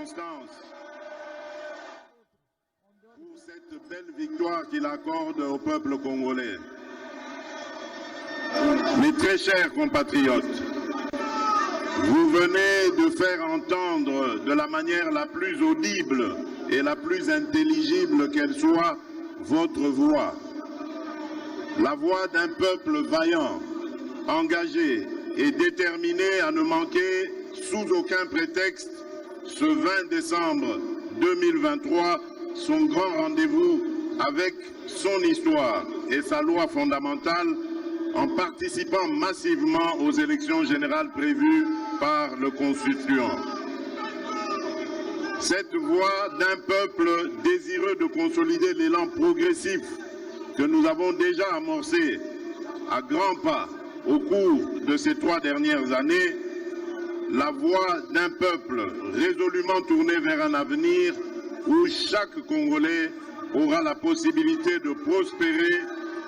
circonstances pour cette belle victoire qu'il accorde au peuple congolais. Mes très chers compatriotes, vous venez de faire entendre de la manière la plus audible et la plus intelligible qu'elle soit votre voix. La voix d'un peuple vaillant, engagé et déterminé à ne manquer sous aucun prétexte ce 20 décembre 2023 son grand rendez-vous avec son histoire et sa loi fondamentale en participant massivement aux élections générales prévues par le Constituant. Cette voix d'un peuple désireux de consolider l'élan progressif que nous avons déjà amorcé à grands pas au cours de ces 3 dernières années, la voix d'un peuple résolument tourné vers un avenir où chaque Congolais aura la possibilité de prospérer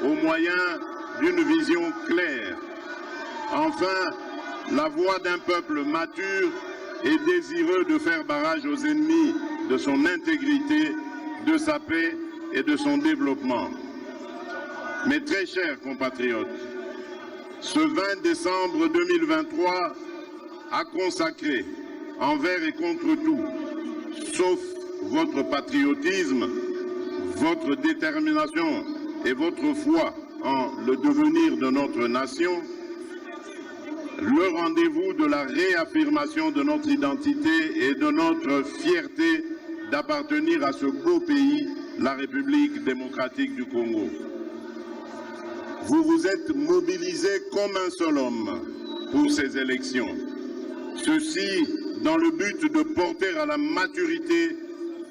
au moyen d'une vision claire. Enfin, la voix d'un peuple mature et désireux de faire barrage aux ennemis de son intégrité, de sa paix et de son développement. Mes très chers compatriotes, ce 20 décembre 2023 a consacré, envers et contre tout, sauf votre patriotisme, votre détermination et votre foi en le devenir de notre nation, le rendez-vous de la réaffirmation de notre identité et de notre fierté d'appartenir à ce beau pays, la République démocratique du Congo. Vous vous êtes mobilisés comme un seul homme pour ces élections. Ceci dans le but de porter à la maturité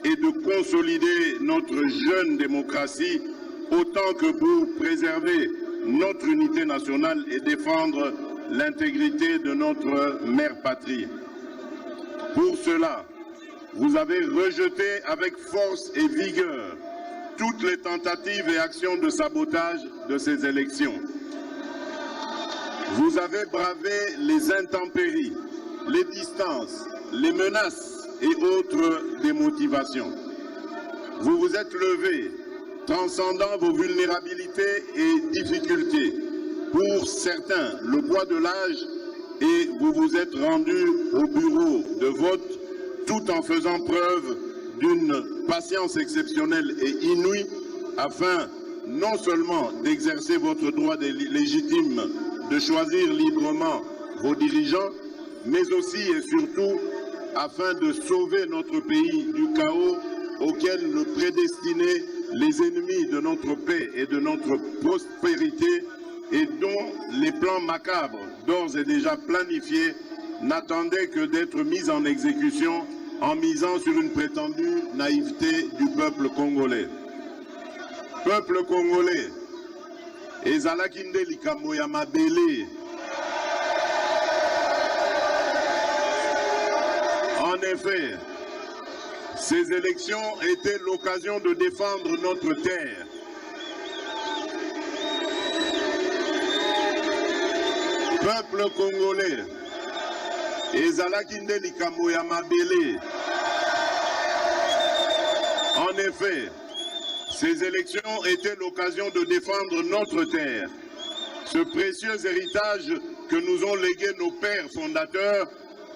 et de consolider notre jeune démocratie autant que pour préserver notre unité nationale et défendre l'intégrité de notre mère patrie. Pour cela, vous avez rejeté avec force et vigueur toutes les tentatives et actions de sabotage de ces élections. Vous avez bravé les intempéries, les distances, les menaces et autres démotivations. Vous vous êtes levé, transcendant vos vulnérabilités et difficultés. Pour certains, le poids de l'âge, et vous vous êtes rendu au bureau de vote tout en faisant preuve d'une patience exceptionnelle et inouïe afin non seulement d'exercer votre droit légitime de choisir librement vos dirigeants, mais aussi et surtout afin de sauver notre pays du chaos auquel le prédestinaient les ennemis de notre paix et de notre prospérité et dont les plans macabres, d'ores et déjà planifiés, n'attendaient que d'être mis en exécution en misant sur une prétendue naïveté du peuple congolais. Peuple congolais, ezalaki nde likambo ya mabele. En effet, ces élections étaient l'occasion de défendre notre terre. Peuple congolais, ezalaki nde likambo ya mabele. En effet, ces élections étaient l'occasion de défendre notre terre, ce précieux héritage que nous ont légué nos pères fondateurs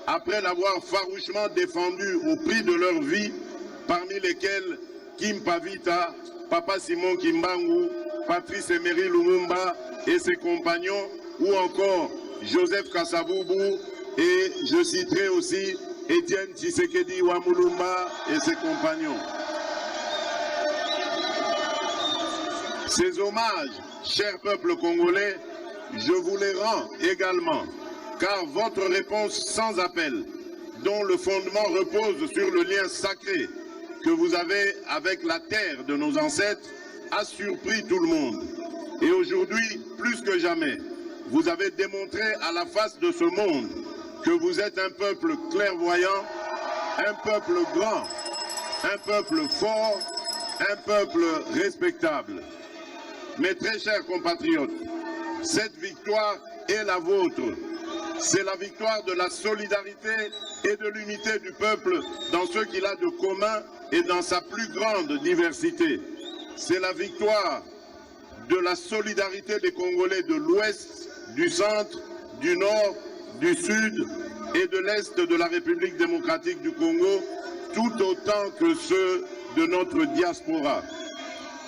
après l'avoir farouchement défendu au prix de leur vie, parmi lesquels Kim Pavita, Papa Simon Kimbangu, Patrice Emery Lumumba et ses compagnons, ou encore Joseph Kasavubu, et je citerai aussi Étienne Tshisekedi Wamulumba et ses compagnons. Ces hommages, cher peuple congolais, je vous les rends également, car votre réponse sans appel, dont le fondement repose sur le lien sacré que vous avez avec la terre de nos ancêtres, a surpris tout le monde. Et aujourd'hui, plus que jamais, vous avez démontré à la face de ce monde que vous êtes un peuple clairvoyant, un peuple grand, un peuple fort, un peuple respectable. Mes très chers compatriotes, cette victoire est la vôtre. C'est la victoire de la solidarité et de l'unité du peuple dans ce qu'il a de commun et dans sa plus grande diversité. C'est la victoire de la solidarité des Congolais de l'Ouest, du Centre, du Nord, du Sud et de l'Est de la République démocratique du Congo, tout autant que ceux de notre diaspora.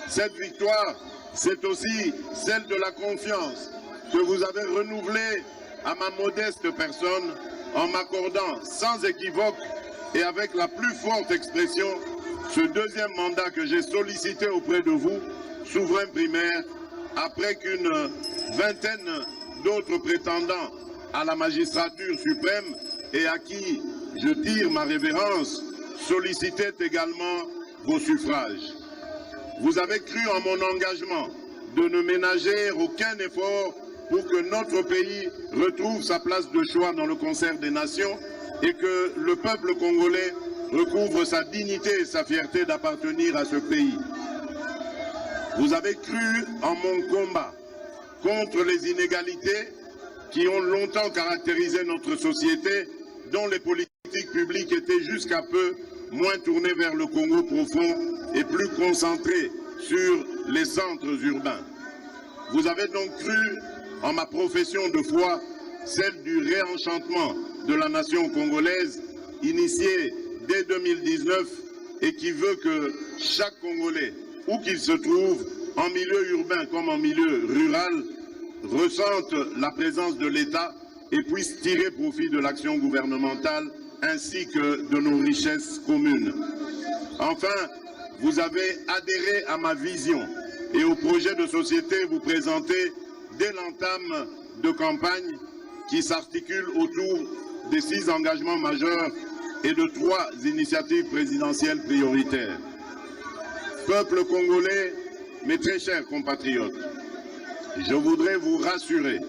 Cette victoire, c'est aussi celle de la confiance que vous avez renouvelée à ma modeste personne en m'accordant sans équivoque et avec la plus forte expression ce deuxième mandat que j'ai sollicité auprès de vous, souverain primaire, après qu'une vingtaine d'autres prétendants à la magistrature suprême et à qui je tire ma révérence, sollicitaient également vos suffrages. Vous avez cru en mon engagement de ne ménager aucun effort pour que notre pays retrouve sa place de choix dans le concert des nations et que le peuple congolais recouvre sa dignité et sa fierté d'appartenir à ce pays. Vous avez cru en mon combat contre les inégalités qui ont longtemps caractérisé notre société, dont les politiques publiques étaient jusqu'à peu moins tournées vers le Congo profond et plus concentrées sur les centres urbains. Vous avez donc cru en ma profession de foi, celle du réenchantement de la nation congolaise, initiée dès 2019 et qui veut que chaque Congolais, où qu'il se trouve, en milieu urbain comme en milieu rural, ressente la présence de l'État et puisse tirer profit de l'action gouvernementale ainsi que de nos richesses communes. Enfin, vous avez adhéré à ma vision et au projet de société vous présentez dès l'entame de campagne qui s'articule autour des 6 engagements majeurs et de 3 initiatives présidentielles prioritaires. Peuple congolais, mes très chers compatriotes, je voudrais vous rassurer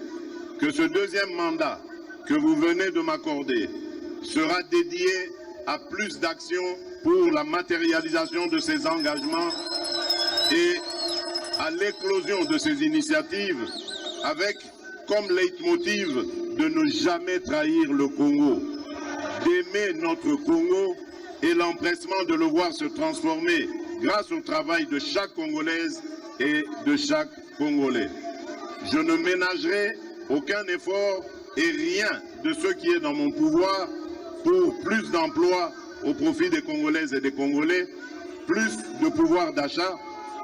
que ce deuxième mandat que vous venez de m'accorder sera dédié à plus d'actions pour la matérialisation de ces engagements et à l'éclosion de ces initiatives avec comme leitmotiv de ne jamais trahir le Congo, d'aimer notre Congo et l'empressement de le voir se transformer grâce au travail de chaque Congolaise et de chaque Congolais. Je ne ménagerai aucun effort et rien de ce qui est dans mon pouvoir pour plus d'emplois au profit des Congolaises et des Congolais, plus de pouvoir d'achat,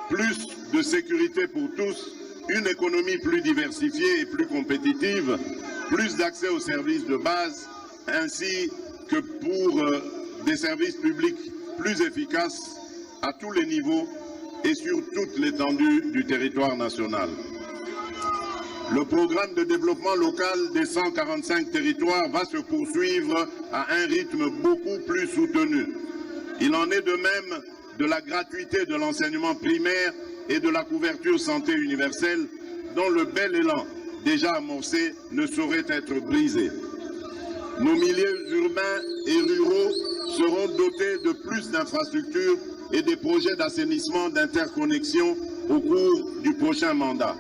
plus de sécurité pour tous, une économie plus diversifiée et plus compétitive, plus d'accès aux services de base, ainsi que pour des services publics plus efficaces à tous les niveaux et sur toute l'étendue du territoire national. Le programme de développement local des 145 territoires va se poursuivre à un rythme beaucoup plus soutenu. Il en est de même de la gratuité de l'enseignement primaire et de la couverture santé universelle, dont le bel élan déjà amorcé ne saurait être brisé. Nos milieux urbains et ruraux seront dotés de plus d'infrastructures et des projets d'assainissement d'interconnexion au cours du prochain mandat.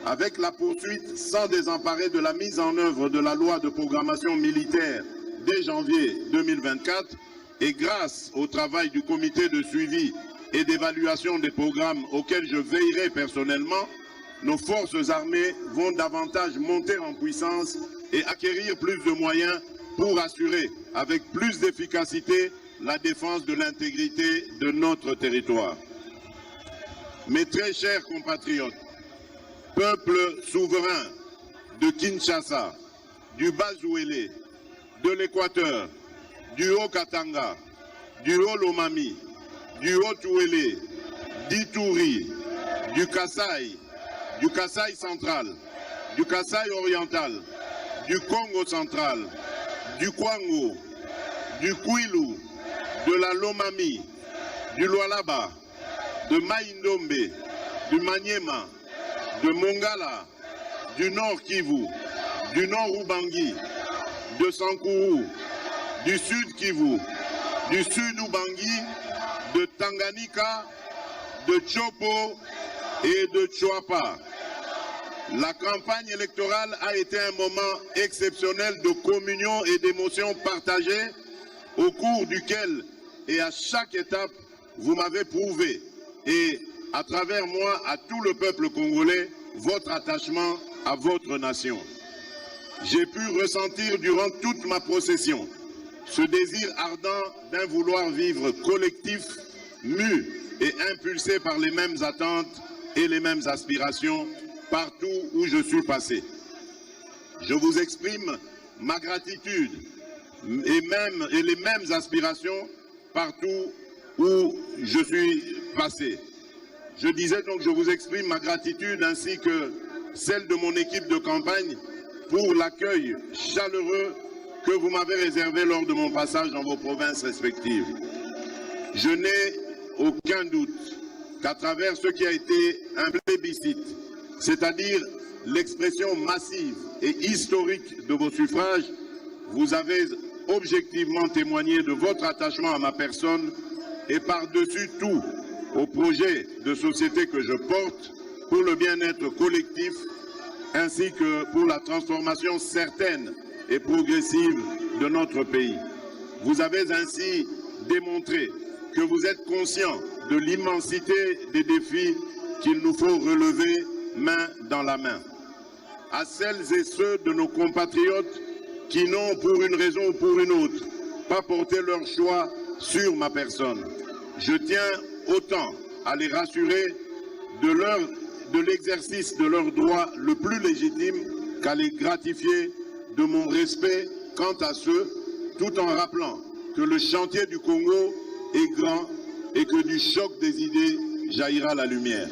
Avec la poursuite sans désemparer de la mise en œuvre de la loi de programmation militaire dès janvier 2024 et grâce au travail du comité de suivi et d'évaluation des programmes auxquels je veillerai personnellement, nos forces armées vont davantage monter en puissance et acquérir plus de moyens pour assurer avec plus d'efficacité la défense de l'intégrité de notre territoire. Mes très chers compatriotes, peuple souverain de Kinshasa, du Bas-Ouélé, de l'Équateur, du Haut-Katanga, du Haut-Lomami, du Haut-Ouélé, d'Ituri, du Kasaï central, du Kasaï oriental, du Congo central, du Kwango, du Kwilu, de la Lomami, du Lualaba, de Maïndombe, du Maniema, de Mongala, du Nord Kivu, du Nord Ubangi, de Sankourou, du Sud Kivu, du Sud Ubangi, de Tanganyika, de Chopo et de Chouapa. La campagne électorale a été un moment exceptionnel de communion et d'émotions partagées au cours duquel et à chaque étape, vous m'avez prouvé et à travers moi, à tout le peuple congolais, votre attachement à votre nation. J'ai pu ressentir durant toute ma procession ce désir ardent d'un vouloir vivre collectif, mu et impulsé par les mêmes attentes et les mêmes aspirations partout où je suis passé. Je vous exprime ma gratitude et les mêmes aspirations partout où je suis passé. Je disais donc, je vous exprime ma gratitude ainsi que celle de mon équipe de campagne pour l'accueil chaleureux que vous m'avez réservé lors de mon passage dans vos provinces respectives. Je n'ai aucun doute qu'à travers ce qui a été un plébiscite, c'est-à-dire l'expression massive et historique de vos suffrages, vous avez objectivement témoigné de votre attachement à ma personne et par-dessus tout au projet de société que je porte pour le bien-être collectif ainsi que pour la transformation certaine et progressive de notre pays. Vous avez ainsi démontré que vous êtes conscient de l'immensité des défis qu'il nous faut relever main dans la main. À celles et ceux de nos compatriotes qui n'ont, pour une raison ou pour une autre, pas porté leur choix sur ma personne, je tiens autant à les rassurer de l'exercice de leur droit le plus légitime qu'à les gratifier de mon respect quant à ceux, tout en rappelant que le chantier du Congo est grand et que du choc des idées jaillira la lumière.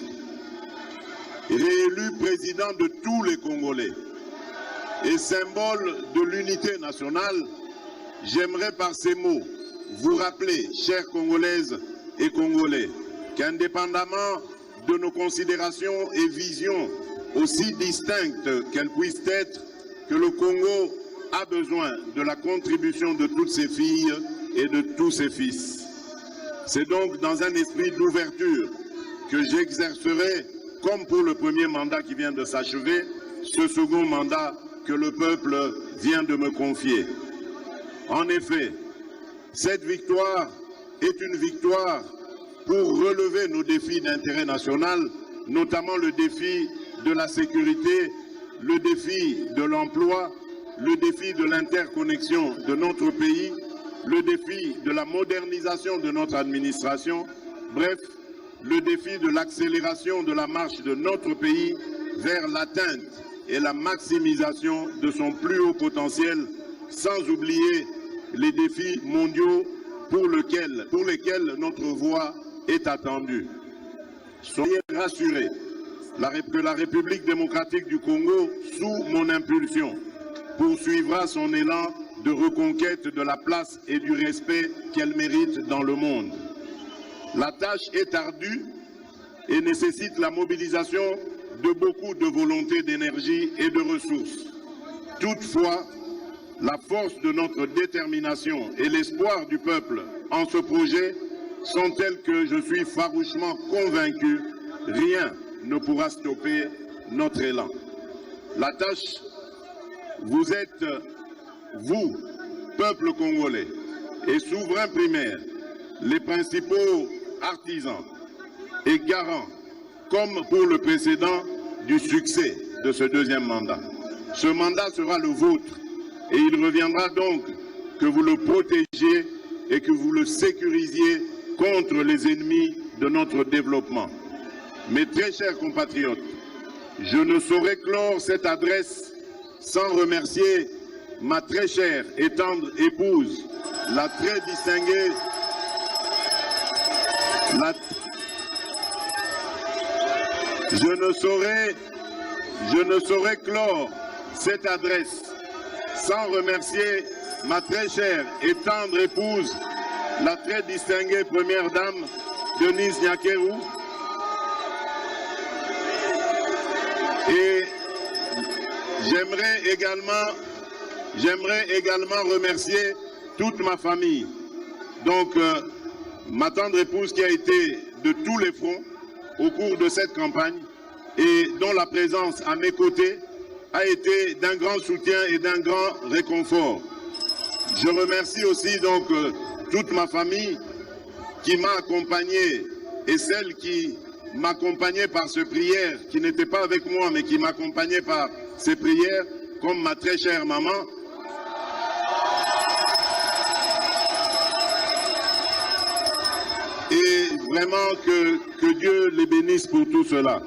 Réélu président de tous les Congolais et symbole de l'unité nationale, j'aimerais par ces mots vous rappeler, chères Congolaises et Congolais, qu'indépendamment de nos considérations et visions aussi distinctes qu'elles puissent être, que le Congo a besoin de la contribution de toutes ses filles et de tous ses fils. C'est donc dans un esprit d'ouverture que j'exercerai, comme pour le premier mandat qui vient de s'achever, ce second mandat que le peuple vient de me confier. En effet, cette victoire est une victoire pour relever nos défis d'intérêt national, notamment le défi de la sécurité, le défi de l'emploi, le défi de l'interconnexion de notre pays, le défi de la modernisation de notre administration, bref, le défi de l'accélération de la marche de notre pays vers l'atteinte et la maximisation de son plus haut potentiel, sans oublier les défis mondiaux pour lesquels notre voix est attendue. Soyez rassurés que la République démocratique du Congo, sous mon impulsion, poursuivra son élan de reconquête de la place et du respect qu'elle mérite dans le monde. La tâche est ardue et nécessite la mobilisation de beaucoup de volonté, d'énergie et de ressources. Toutefois, la force de notre détermination et l'espoir du peuple en ce projet sont tels que je suis farouchement convaincu, rien ne pourra stopper notre élan. La tâche, vous êtes, vous, peuple congolais et souverain primaire, les principaux artisans et garants, comme pour le précédent, du succès de ce deuxième mandat. Ce mandat sera le vôtre et il reviendra donc que vous le protégiez et que vous le sécurisiez contre les ennemis de notre développement. Mes très chers compatriotes, je ne saurais clore cette adresse sans remercier ma très chère et tendre épouse, la très distinguée, Je ne saurais clore cette adresse sans remercier ma très chère et tendre épouse, la très distinguée première dame, Denise Nyakeru, et j'aimerais également remercier toute ma famille. Donc, ma tendre épouse qui a été de tous les fronts au cours de cette campagne, et dont la présence à mes côtés a été d'un grand soutien et d'un grand réconfort. Je remercie aussi donc toute ma famille qui m'a accompagné et celle qui m'accompagnait par ces prières, qui n'était pas avec moi mais qui m'accompagnait par ces prières, comme ma très chère maman. Et vraiment que Dieu les bénisse pour tout cela.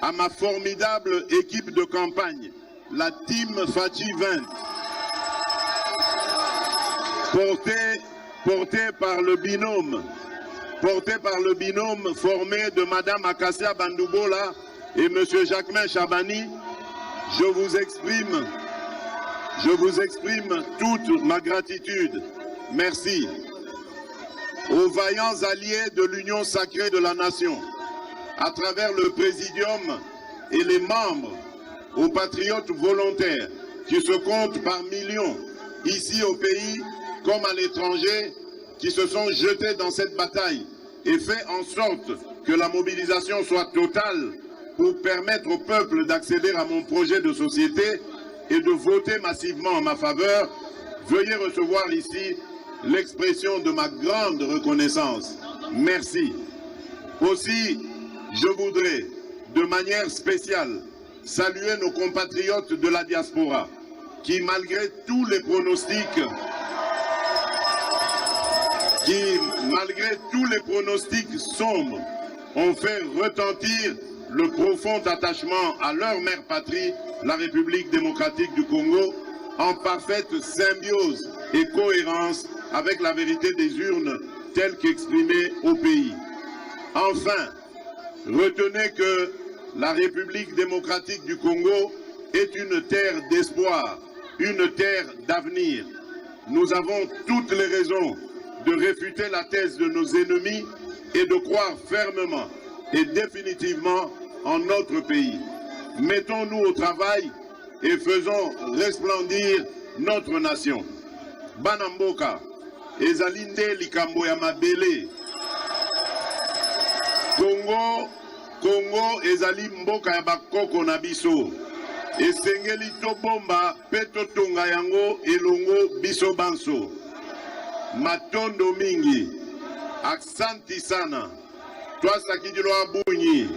À ma formidable équipe de campagne, la Team Fachi 20, portée par le binôme formé de Madame Akassia Bandoubola et Monsieur Jacquemin Chabani, je vous exprime toute ma gratitude. Merci. Aux vaillants alliés de l'Union sacrée de la nation, à travers le Présidium et les membres, aux patriotes volontaires qui se comptent par millions, ici au pays comme à l'étranger, qui se sont jetés dans cette bataille et fait en sorte que la mobilisation soit totale pour permettre au peuple d'accéder à mon projet de société et de voter massivement en ma faveur. Veuillez recevoir ici l'expression de ma grande reconnaissance. Merci. Aussi, je voudrais, de manière spéciale, saluer nos compatriotes de la diaspora, qui, malgré tous les pronostics sombres, ont fait retentir le profond attachement à leur mère patrie, la République démocratique du Congo, en parfaite symbiose et cohérence avec la vérité des urnes telle qu'exprimée au pays. Enfin, retenez que la République démocratique du Congo est une terre d'espoir, une terre d'avenir. Nous avons toutes les raisons de réfuter la thèse de nos ennemis et de croire fermement et définitivement en notre pays. Mettons-nous au travail et faisons resplendir notre nation. Banamboka, ezalinde likambo ya mabele. Congo ezali mboka ya bakoko na biso. Esengeli tobomba pe totonga yango elongo biso banso. Matondo mingi, aksanti sana. Twasa kidilo abunyi,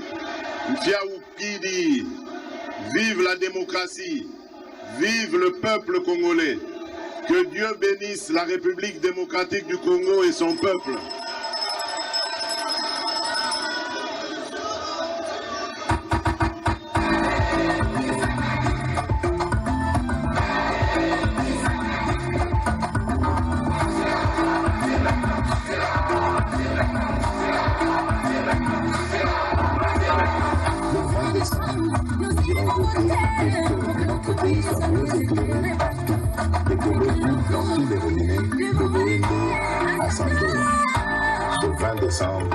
mfia ukidi. Vive la démocratie, vive le peuple congolais. Que Dieu bénisse la République démocratique du Congo et son peuple. Le Congo coule dans tous les robinets de Boendo à Sando. Ce 20 décembre,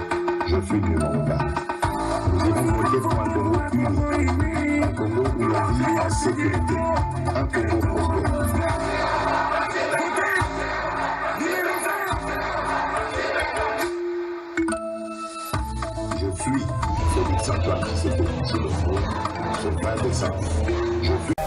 je suis du Manga. Nous irons voter pour un Congo uni, un Congo où l'on vit en sécurité, un Congo prospère. Je suis Félix Antoine Tshisekedi Tshilombo ce 20 décembre. Je suis